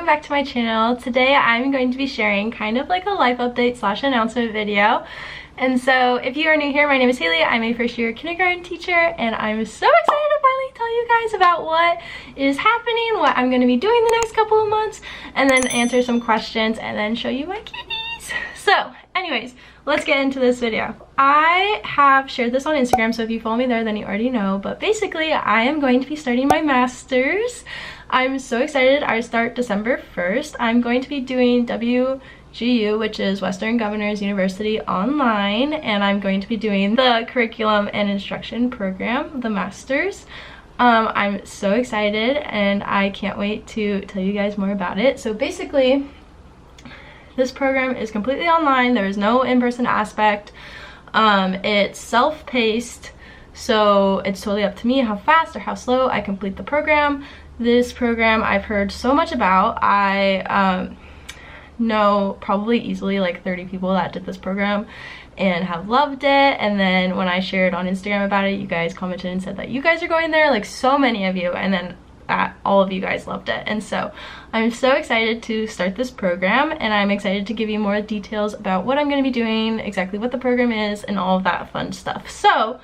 back to my channel. Today I'm going to be sharing kind of like a life update slash announcement video. And so if you are new here, my name is Haley. I'm a first year kindergarten teacher and I'm so excited to finally tell you guys about what is happening, what I'm going to be doing the next couple of months, and then answer some questions and then show you my kitties. So anyways, let's get into this video. I have shared this on Instagram, so if you follow me there then you already know, but basically I am going to be starting my master's. I'm so excited. I start December 1st. I'm going to be doing WGU, which is Western Governors University online, and I'm going to be doing the curriculum and instruction program, the master's. I'm so excited and I can't wait to tell you guys more about it. So basically, this program is completely online. There is no in-person aspect. It's self-paced, so it's totally up to me how fast or how slow I complete the program. This program I've heard so much about. I know probably easily like 30 people that did this program and have loved it, and then when I shared on Instagram about it, you guys commented and said that you guys are going there, like so many of you, and then all of you guys loved it. And so I'm so excited to start this program, and I'm excited to give you more details about what I'm going to be doing, exactly what the program is, and all of that fun stuff. So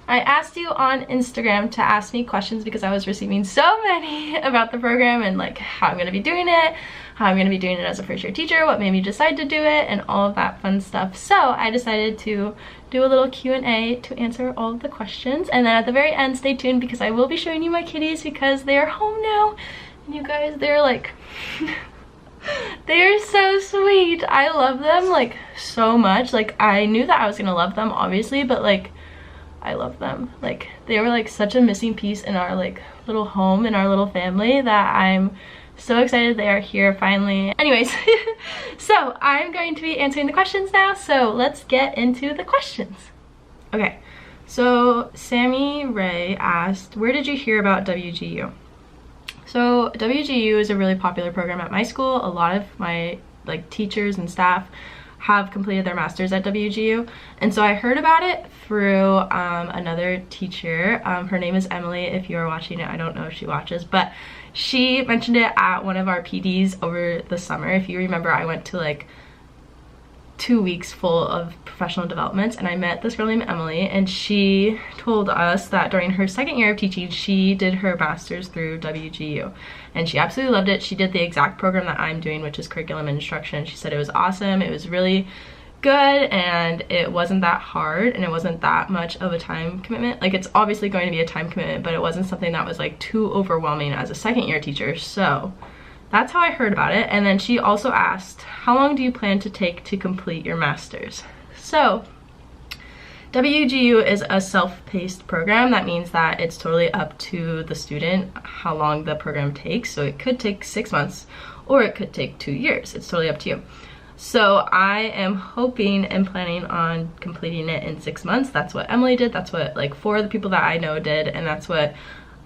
I asked you on Instagram to ask me questions because I was receiving so many about the program and like how I'm going to be doing it, how I'm going to be doing it as a first year teacher, what made me decide to do it, and all of that fun stuff. So I decided to do a little Q&A to answer all of the questions, and then at the very end, stay tuned because I will be showing you my kitties because they are home now, and you guys, they're like they're so sweet. I love them like so much. Like I knew that I was going to love them obviously, but like I love them. Like they were like such a missing piece in our like little home, in our little family, that I'm so excited they are here finally. Anyways, so I'm going to be answering the questions now, so let's get into the questions. Okay, so Sammy Ray asked, where did you hear about WGU? So WGU is a really popular program at my school. A lot of my like teachers and staff have completed their masters at WGU, and so I heard about it through another teacher. Her name is Emily. If you are watching it, I don't know if she watches, but she mentioned it at one of our PDs over the summer. If you remember, I went to like 2 weeks full of professional developments, and I met this girl named Emily, and she told us that during her second year of teaching she did her master's through WGU, and she absolutely loved it. She did the exact program that I'm doing, which is curriculum and instruction. She said it was awesome, it was really good, and it wasn't that hard, and it wasn't that much of a time commitment. Like it's obviously going to be a time commitment, but it wasn't something that was like too overwhelming as a second year teacher. So that's how I heard about it. And then she also asked, how long do you plan to take to complete your master's? So WGU is a self-paced program. That means that it's totally up to the student how long the program takes. So it could take 6 months or it could take 2 years. It's totally up to you. So I am hoping and planning on completing it in 6 months. That's what Emily did. That's what like 4 of the people that I know did, and that's what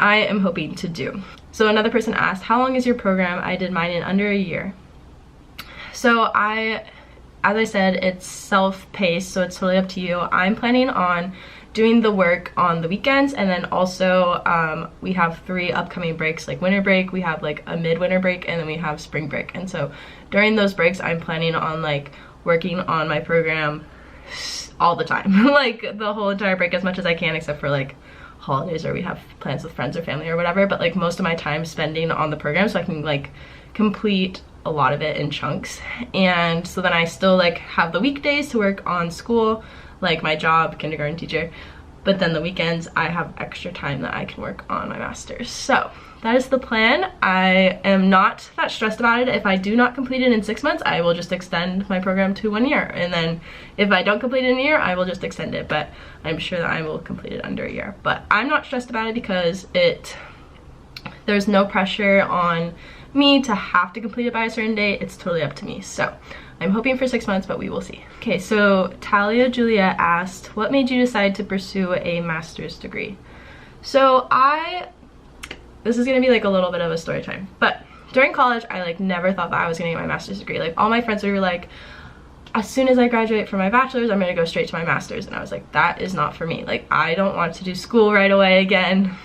I am hoping to do. So another person asked, how long is your program? I did mine in under a year. So as I said, it's self-paced, so it's totally up to you. I'm planning on doing the work on the weekends, and then also we have 3 upcoming breaks, like winter break, we have like a midwinter break, and then we have spring break. And so during those breaks I'm planning on like working on my program all the time like the whole entire break as much as I can, except for like holidays or we have plans with friends or family or whatever, but like most of my time spending on the program so I can like complete a lot of it in chunks. And so then I still like have the weekdays to work on school, like my job, kindergarten teacher, but then the weekends I have extra time that I can work on my master's. So that is the plan. I am not that stressed about it. If I do not complete it in 6 months, I will just extend my program to 1 year, and then if I don't complete it in a year, I will just extend it, but I'm sure that I will complete it under a year. But I'm not stressed about it because there's no pressure on me to have to complete it by a certain date. It's totally up to me. So I'm hoping for 6 months, but we will see. Okay, so Talia Julia asked, what made you decide to pursue a master's degree? So this is gonna be like a little bit of a story time, but during college I like never thought that I was gonna get my master's degree. Like all my friends were like, as soon as I graduate from my bachelor's, I'm gonna go straight to my master's, and I was like, that is not for me. Like I don't want to do school right away again.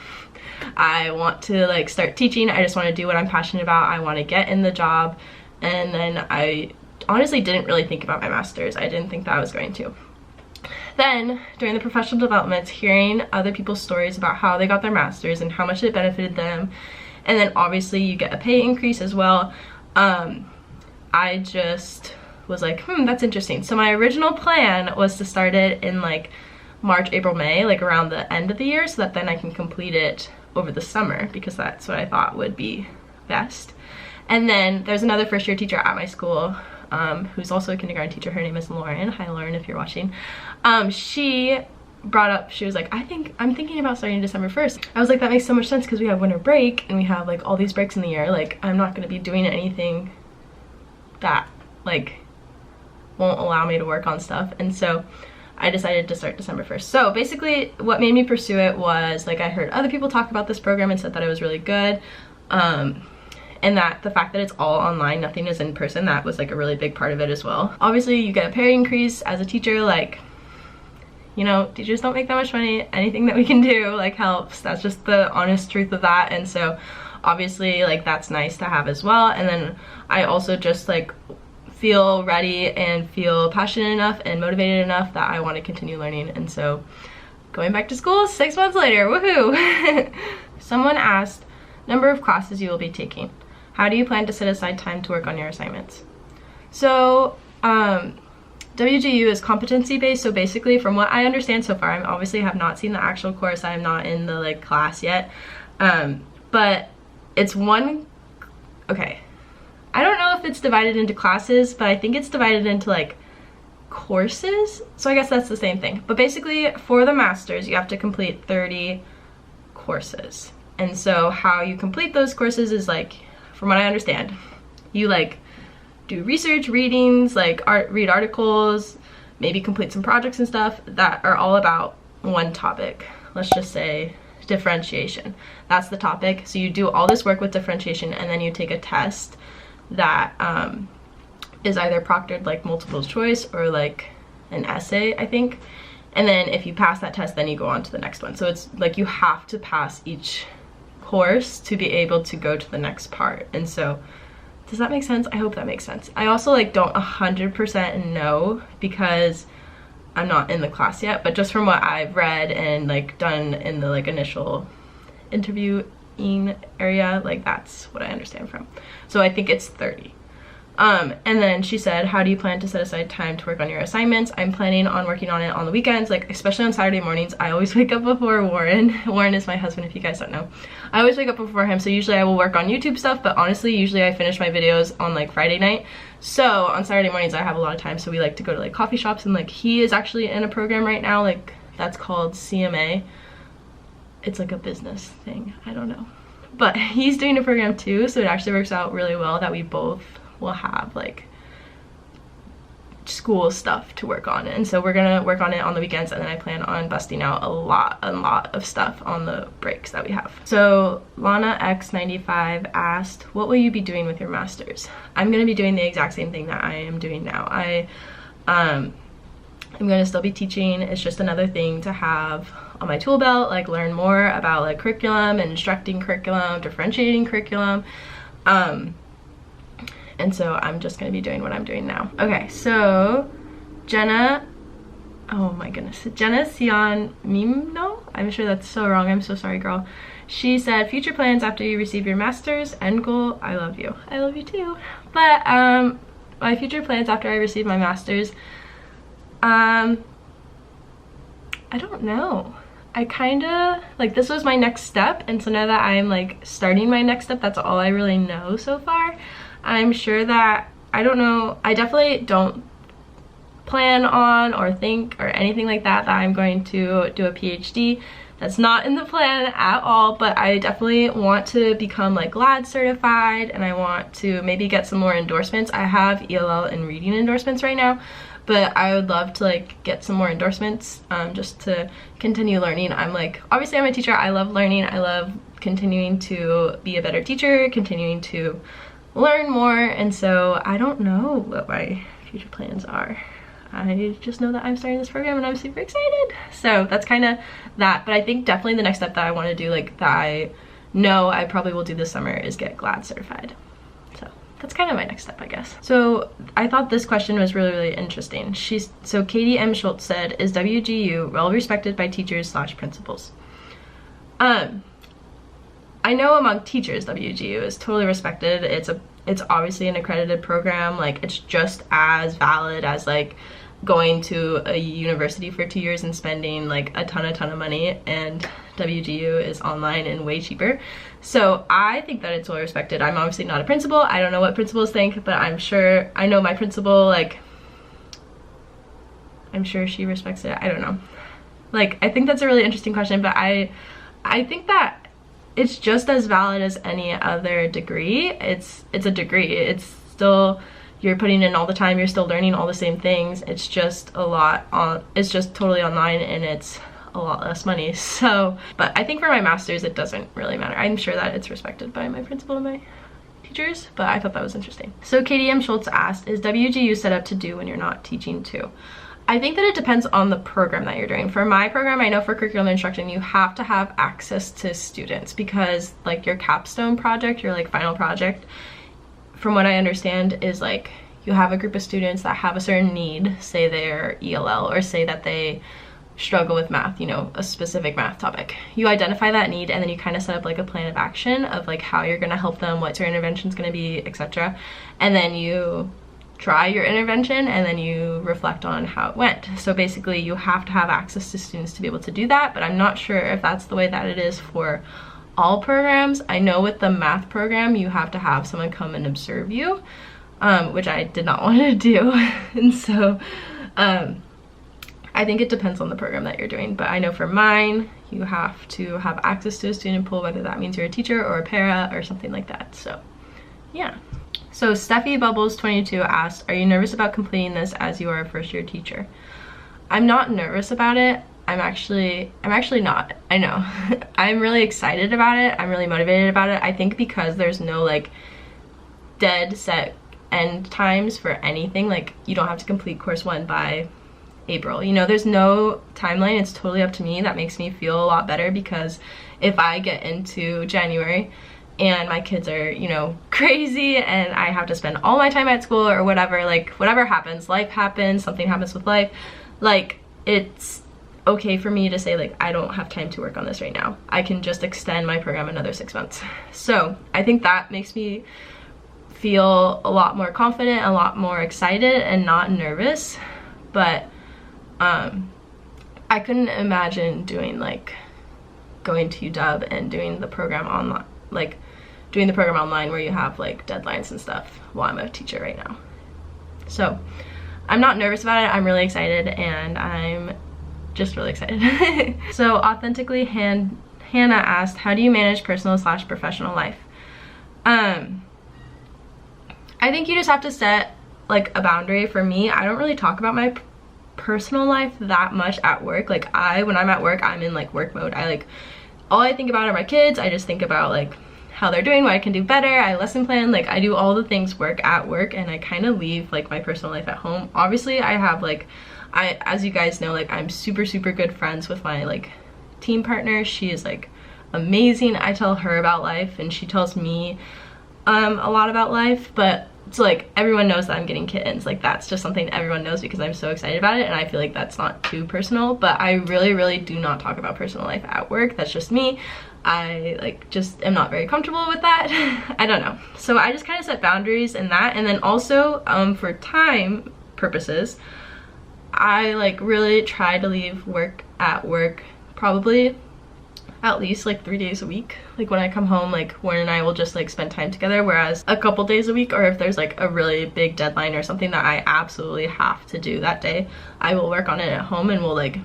I want to like start teaching. I just want to do what I'm passionate about. I want to get in the job. And then I honestly didn't really think about my master's. I didn't think that I was going to. Then during the professional development, hearing other people's stories about how they got their master's and how much it benefited them, and then obviously you get a pay increase as well, I just was like, that's interesting. So my original plan was to start it in like March, April, May, like around the end of the year, so that then I can complete it over the summer, because that's what I thought would be best. And then there's another first year teacher at my school who's also a kindergarten teacher. Her name is Lauren. Hi Lauren, if you're watching. She brought up, she was like, I'm thinking about starting December 1st. I was like, that makes so much sense because we have winter break and we have like all these breaks in the year. Like I'm not going to be doing anything that like won't allow me to work on stuff. And so I decided to start December 1st. So basically what made me pursue it was like I heard other people talk about this program and said that it was really good. And that the fact that it's all online, nothing is in person, that was like a really big part of it as well. Obviously you get a pay increase as a teacher, like, you know, teachers don't make that much money. Anything that we can do like helps. That's just the honest truth of that. And so obviously like that's nice to have as well. And then I also just like feel ready and feel passionate enough and motivated enough that I want to continue learning. And so going back to school 6 months later, woohoo. Someone asked, number of classes you will be taking. How do you plan to set aside time to work on your assignments? So WGU is competency based, so basically from what I understand so far, I obviously have not seen the actual course, I am not in the like class yet, but it's okay, I don't know if it's divided into classes, but I think it's divided into like courses, so I guess that's the same thing. But basically for the master's you have to complete 30 courses, and so how you complete those courses is like, from what I understand, you like do research, readings, like read articles, maybe complete some projects and stuff that are all about one topic. Let's just say differentiation. That's the topic. So you do all this work with differentiation, and then you take a test that is either proctored like multiple choice or like an essay, I think. And then if you pass that test, then you go on to the next one. So it's like you have to pass each course to be able to go to the next part. And so does that make sense? I hope that makes sense. I also like don't 100% know because I'm not in the class yet, but just from what I've read and like done in the like initial interviewing area, like that's what I understand from. So I think it's 30. And then she said, how do you plan to set aside time to work on your assignments? I'm planning on working on it on the weekends, like especially on Saturday mornings. I always wake up before Warren. Warren is my husband, if you guys don't know. I always wake up before him, so usually I will work on YouTube stuff, but honestly, usually I finish my videos on like Friday night. So on Saturday mornings, I have a lot of time, so we like to go to like coffee shops, and like he is actually in a program right now, like that's called CMA. It's like a business thing, I don't know. But he's doing a program too, so it actually works out really well that we both will have like school stuff to work on, and so we're gonna work on it on the weekends, and then I plan on busting out a lot of stuff on the breaks that we have. So Lana X95 asked, what will you be doing with your master's? I'm gonna be doing the exact same thing that I am doing now. I'm gonna still be teaching. It's just another thing to have on my tool belt, like learn more about like curriculum and instructing curriculum, differentiating curriculum. And so I'm just gonna be doing what I'm doing now. Okay, so Jenna, oh my goodness, Jenna Sion Mimno? I'm sure that's so wrong, I'm so sorry, girl. She said, future plans after you receive your master's, end goal, I love you. I love you too. But my future plans after I receive my master's, I don't know. I kinda, like this was my next step, and so now that I'm like starting my next step, that's all I really know so far. I'm sure that, I don't know, I definitely don't plan on or think or anything like that I'm going to do a PhD. That's not in the plan at all, but I definitely want to become like LAD certified, and I want to maybe get some more endorsements. I have ELL and reading endorsements right now, but I would love to like get some more endorsements just to continue learning. I'm like, obviously I'm a teacher, I love learning, I love continuing to be a better teacher, continuing to learn more, and so I don't know what my future plans are. I just know that I'm starting this program and I'm super excited. So that's kind of that. But I think definitely the next step that I want to do, like that I know I probably will do this summer, is get GLAD certified. So that's kind of my next step, I guess. So I thought this question was really interesting. So Katie M. Schultz said, is WGU well respected by teachers / principals? I know among teachers WGU is totally respected. It's obviously an accredited program. Like, it's just as valid as like going to a university for 2 years and spending like a ton of money, and WGU is online and way cheaper. So I think that it's well respected. I'm obviously not a principal. I don't know what principals think, but I'm sure I know my principal, like I'm sure she respects it. I don't know. Like, I think that's a really interesting question, but I think that it's just as valid as any other degree. It's a degree. It's still, you're putting in all the time, you're still learning all the same things. It's just it's just totally online, and it's a lot less money. So, but I think for my master's it doesn't really matter. I'm sure that it's respected by my principal and my teachers, but I thought that was interesting. So Katie M. Schultz asked, is WGU set up to do when you're not teaching too? I think that it depends on the program that you're doing. For my program, I know for curriculum instruction, you have to have access to students, because like your capstone project, your like final project, from what I understand, is like you have a group of students that have a certain need, say they're ELL, or say that they struggle with math, you know, a specific math topic. You identify that need, and then you kind of set up like a plan of action of like how you're gonna help them, what your intervention is gonna be, etc. And then you try your intervention, and then you reflect on how it went. So basically you have to have access to students to be able to do that, but I'm not sure if that's the way that it is for all programs. I know with the math program you have to have someone come and observe you, which I did not want to do. And so I think it depends on the program that you're doing, but I know for mine you have to have access to a student pool, whether that means you're a teacher or a para or something like that. So yeah. So Steffi Bubbles 22 asked, are you nervous about completing this as you are a first year teacher? I'm not nervous about it. I'm actually not. I know. I'm really excited about it. I'm really motivated about it. I think because there's no like dead set end times for anything. Like, you don't have to complete course 1 by April. You know, there's no timeline. It's totally up to me. That makes me feel a lot better, because if I get into January and my kids are, you know, crazy and I have to spend all my time at school or whatever, like whatever happens, life happens, something happens with life, like it's okay for me to say like, I don't have time to work on this right now. I can just extend my program another 6 months. So I think that makes me feel a lot more confident, a lot more excited, and not nervous. But I couldn't imagine doing like going to UW and doing the program online, like doing the program online where you have like deadlines and stuff while I'm a teacher right now. So I'm not nervous about it. I'm really excited, and I'm just really excited. So authentically Hannah asked, how do you manage personal / professional life? I think you just have to set like a boundary. For me, I don't really talk about my personal life that much at work. Like when I'm at work, I'm in like work mode. All I think about are my kids. I just think about like how they're doing, what I can do better. I lesson plan, like I do all the things at work, and I kind of leave like my personal life at home. Obviously I have like, as you guys know, like I'm super good friends with my like team partner. She is like amazing. I tell her about life and she tells me a lot about life, but it's like everyone knows that I'm getting kittens. Like that's just something everyone knows because I'm so excited about it, and I feel like that's not too personal. But I really do not talk about personal life at work. That's just me. I like just am not very comfortable with that. I don't know. So I just kind of set boundaries in that. And then also for time purposes, I like really try to leave work at work probably at least like 3 days a week. Like when I come home, like Warren and I will just like spend time together, whereas a couple days a week, or if there's like a really big deadline or something that I absolutely have to do that day, I will work on it at home, and we'll like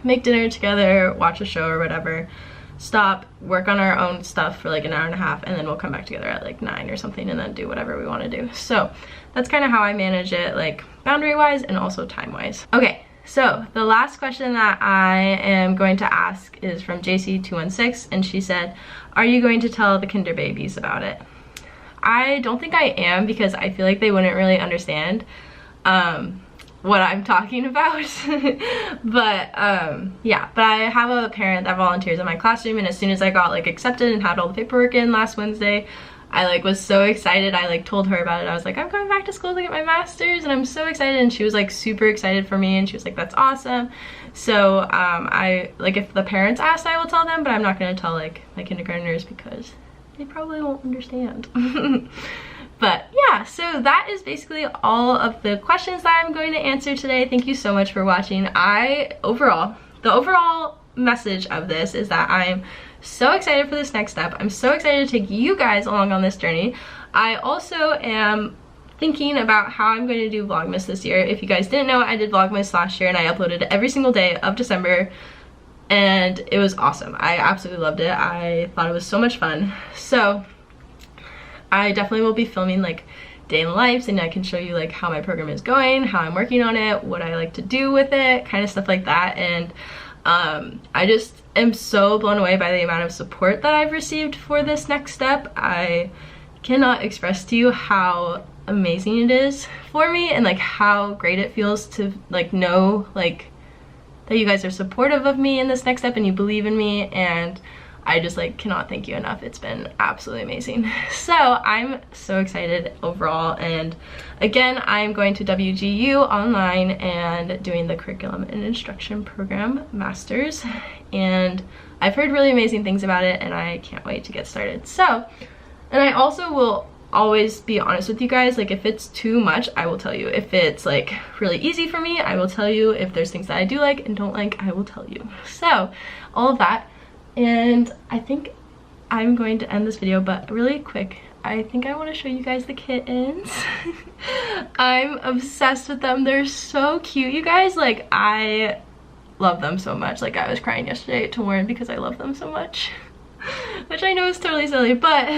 make dinner together, watch a show or whatever, stop, work on our own stuff for like an hour and a half, and then we'll come back together at like 9 or something and then do whatever we want to do. So that's kind of how I manage it, like boundary wise and also time wise. Okay, so the last question that I am going to ask is from JC216, and she said, are you going to tell the kinder babies about it? I don't think I am, because I feel like they wouldn't really understand. what I'm talking about. But yeah, but I have a parent that volunteers in my classroom, and as soon as I got like accepted and had all the paperwork in last Wednesday, I like was so excited. I like told her about it. I was like, I'm coming back to school to get my master's and I'm so excited, and she was like super excited for me, and she was like, that's awesome. So I like, if the parents ask, I will tell them, but I'm not gonna tell like my kindergartners because they probably won't understand. But yeah, so that is basically all of the questions that I'm going to answer today. Thank you so much for watching. The overall message of this is that I'm so excited for this next step. I'm so excited to take you guys along on this journey. I also am thinking about how I'm going to do Vlogmas this year. If you guys didn't know, I did Vlogmas last year and I uploaded every single day of December, and it was awesome. I absolutely loved it. I thought it was so much fun. So I definitely will be filming like day in the lives, and I can show you like how my program is going, how I'm working on it, what I like to do with it, kind of stuff like that. And I just am so blown away by the amount of support that I've received for this next step. I cannot express to you how amazing it is for me, and like how great it feels to like know like that you guys are supportive of me in this next step and you believe in me, and I just like cannot thank you enough. It's been absolutely amazing. So I'm so excited overall, and again, I'm going to WGU online and doing the curriculum and instruction program masters, and I've heard really amazing things about it and I can't wait to get started. So, and I also will always be honest with you guys, like if it's too much, I will tell you. If it's like really easy for me, I will tell you. If there's things that I do like and don't like, I will tell you. So all of that. And I think I'm going to end this video, but really quick, I think I want to show you guys the kittens. I'm obsessed with them. They're so cute, you guys. Like, I love them so much. Like, I was crying yesterday to Warren because I love them so much. Which I know is totally silly, but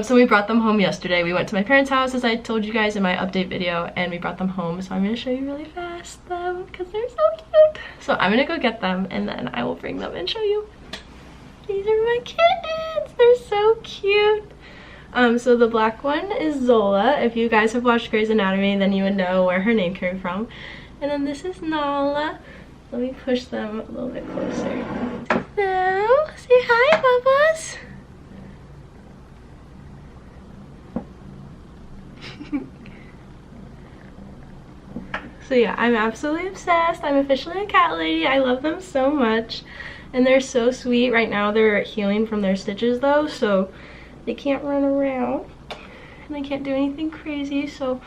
so we brought them home yesterday. We went to my parents' house, as I told you guys in my update video, and we brought them home. So I'm gonna show you really fast them because they're so cute. So I'm gonna go get them and then I will bring them and show you. These are my kittens. They're so cute. So the black one is Zola. If you guys have watched Grey's Anatomy, then you would know where her name came from. And then this is Nala. Let me push them a little bit closer. Hello, say hi, Bubba's. So yeah, I'm absolutely obsessed. I'm officially a cat lady. I love them so much. And they're so sweet. Right now they're healing from their stitches though, so they can't run around. And they can't do anything crazy, so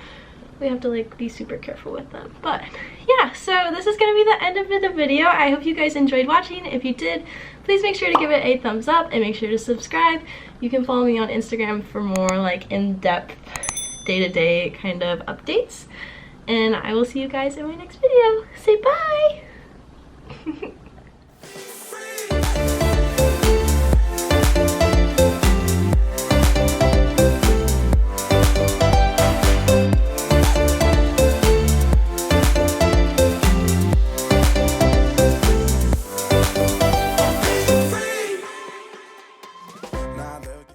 we have to like be super careful with them. But yeah, so this is gonna be the end of the video. I hope you guys enjoyed watching. If you did, please make sure to give it a thumbs up and make sure to subscribe. You can follow me on Instagram for more like in-depth day-to-day kind of updates. And I will see you guys in my next video. Say bye!